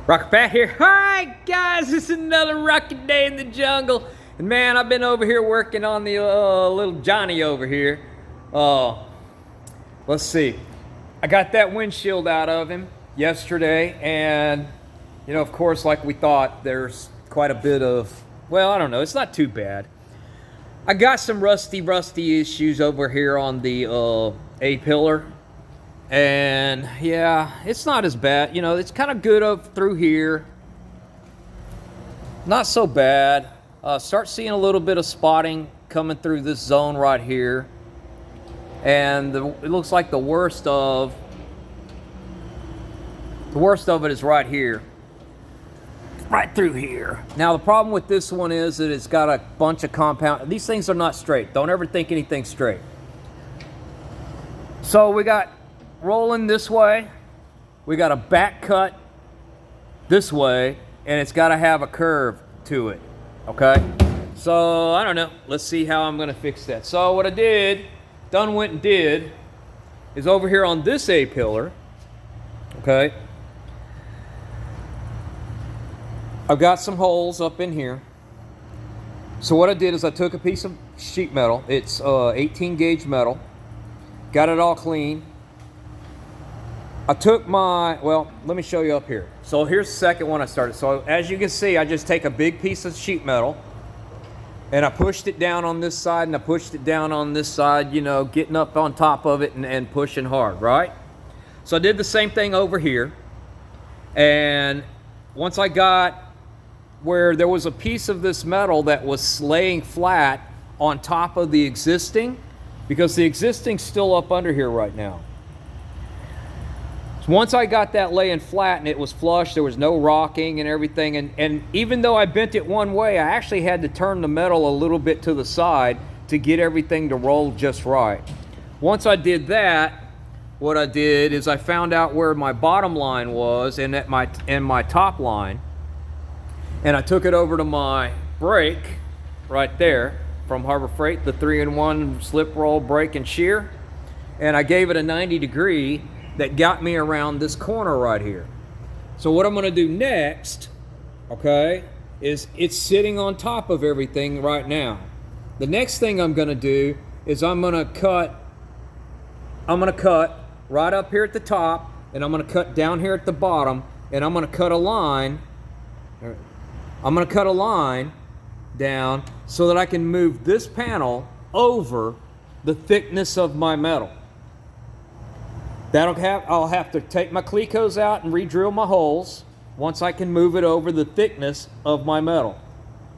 Rocket Pat here. Alright guys, it's another rocket day in the jungle. And man, I've been over here working on the little Johnny over here. Let's see. I got that windshield out of him yesterday, and you know, of course, like we thought, there's quite a bit of, well, I don't know, it's not too bad. I got some rusty issues over here on the A-pillar. And yeah, it's not as bad. You know, it's kind of good up through here. Not so bad. Start seeing a little bit of spotting coming through this zone right here. And it looks like the worst of it is right here. Right through here. Now the problem with this one is that it's got a bunch of compound. These things are not straight. Don't ever think anything straight. So we got rolling this way, we got a back cut this way, and it's got to have a curve to it. Okay, so I don't know, let's see how I'm gonna fix that. So what I went and did is over here on this A-pillar, okay, I've got some holes up in here. So what I did is I took a piece of sheet metal, it's 18 gauge metal, got it all clean. I took well, let me show you up here. So here's the second one I started. So as you can see, I just take a big piece of sheet metal and I pushed it down on this side and I pushed it down on this side, you know, getting up on top of it and pushing hard, right? So I did the same thing over here. And once I got where there was a piece of this metal that was laying flat on top of the existing, because the existing's still up under here right now. Once I got that laying flat and it was flush, there was no rocking and everything, and even though I bent it one way, I actually had to turn the metal a little bit to the side to get everything to roll just right. Once I did that, what I did is I found out where my bottom line was and my top line, and I took it over to my brake right there from Harbor Freight, the 3-in-1 slip roll brake and shear, and I gave it a 90-degree that got me around this corner right here. So what I'm gonna do next, okay, is it's sitting on top of everything right now. The next thing I'm gonna do is I'm gonna cut right up here at the top, and I'm gonna cut down here at the bottom, and I'm gonna cut a line. I'm gonna cut a line down so that I can move this panel over the thickness of my metal. I'll have to take my clecos out and re-drill my holes once I can move it over the thickness of my metal,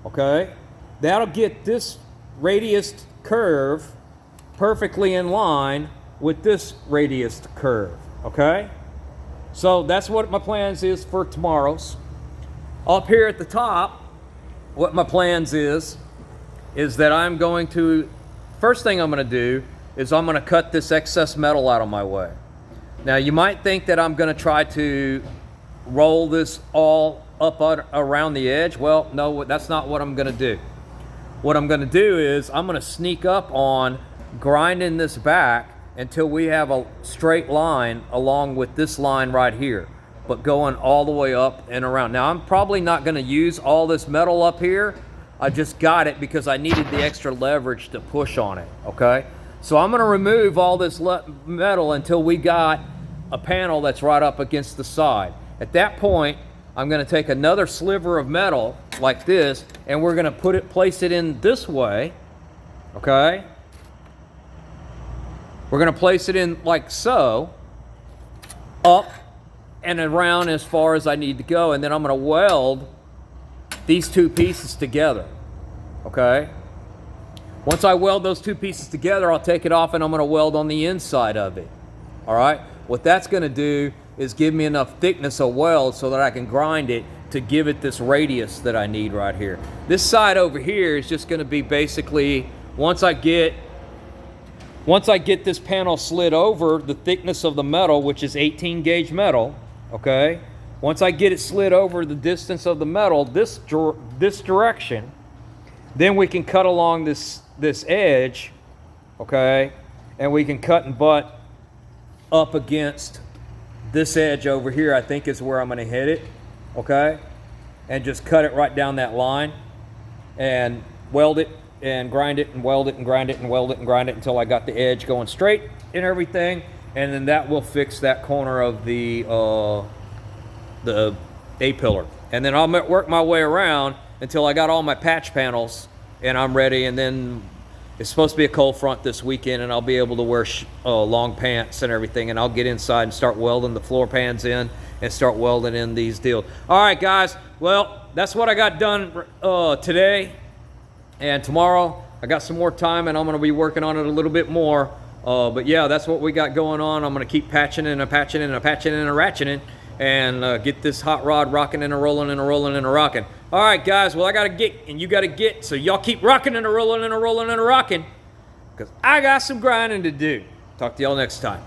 okay? That'll get this radius curve perfectly in line with this radius curve, okay? So that's what my plans is for tomorrow's. Up here at the top, what my plans is that I'm going to, first thing I'm gonna do is I'm gonna cut this excess metal out of my way. Now you might think that I'm gonna try to roll this all up around the edge. Well, no, that's not what I'm gonna do. What I'm gonna do is I'm gonna sneak up on grinding this back until we have a straight line along with this line right here, but going all the way up and around. Now I'm probably not gonna use all this metal up here. I just got it because I needed the extra leverage to push on it, okay? So I'm gonna remove all this metal until we got a panel that's right up against the side. At that point, I'm gonna take another sliver of metal like this, and we're gonna place it in this way, okay? We're gonna place it in like so, up and around as far as I need to go, and then I'm gonna weld these two pieces together, okay? Once I weld those two pieces together, I'll take it off and I'm gonna weld on the inside of it, all right? What that's gonna do is give me enough thickness of weld so that I can grind it to give it this radius that I need right here. This side over here is just gonna be basically, once I get this panel slid over the thickness of the metal, which is 18 gauge metal, okay? Once I get it slid over the distance of the metal, this direction, then we can cut along this edge, okay? And we can cut and butt up against this edge over here, I think is where I'm gonna hit it. okay? And just cut it right down that line and weld it and grind it and weld it and grind it and weld it and grind it until I got the edge going straight and everything. And then that will fix that corner of the A-pillar. And then I'll work my way around until I got all my patch panels and I'm ready. And then it's supposed to be a cold front this weekend, and I'll be able to wear long pants and everything, and I'll get inside and start welding the floor pans in and start welding in these deals. All right, guys. Well, that's what I got done today. And tomorrow I got some more time, and I'm going to be working on it a little bit more. But yeah, that's what we got going on. I'm going to keep patching and patching and patching and ratcheting, and get this hot rod rocking and a rolling and a rolling and a rocking. All right, guys. Well, I got to get, and you got to get, so y'all keep rocking and a rolling and a rolling and a rocking, because I got some grinding to do. Talk to y'all next time.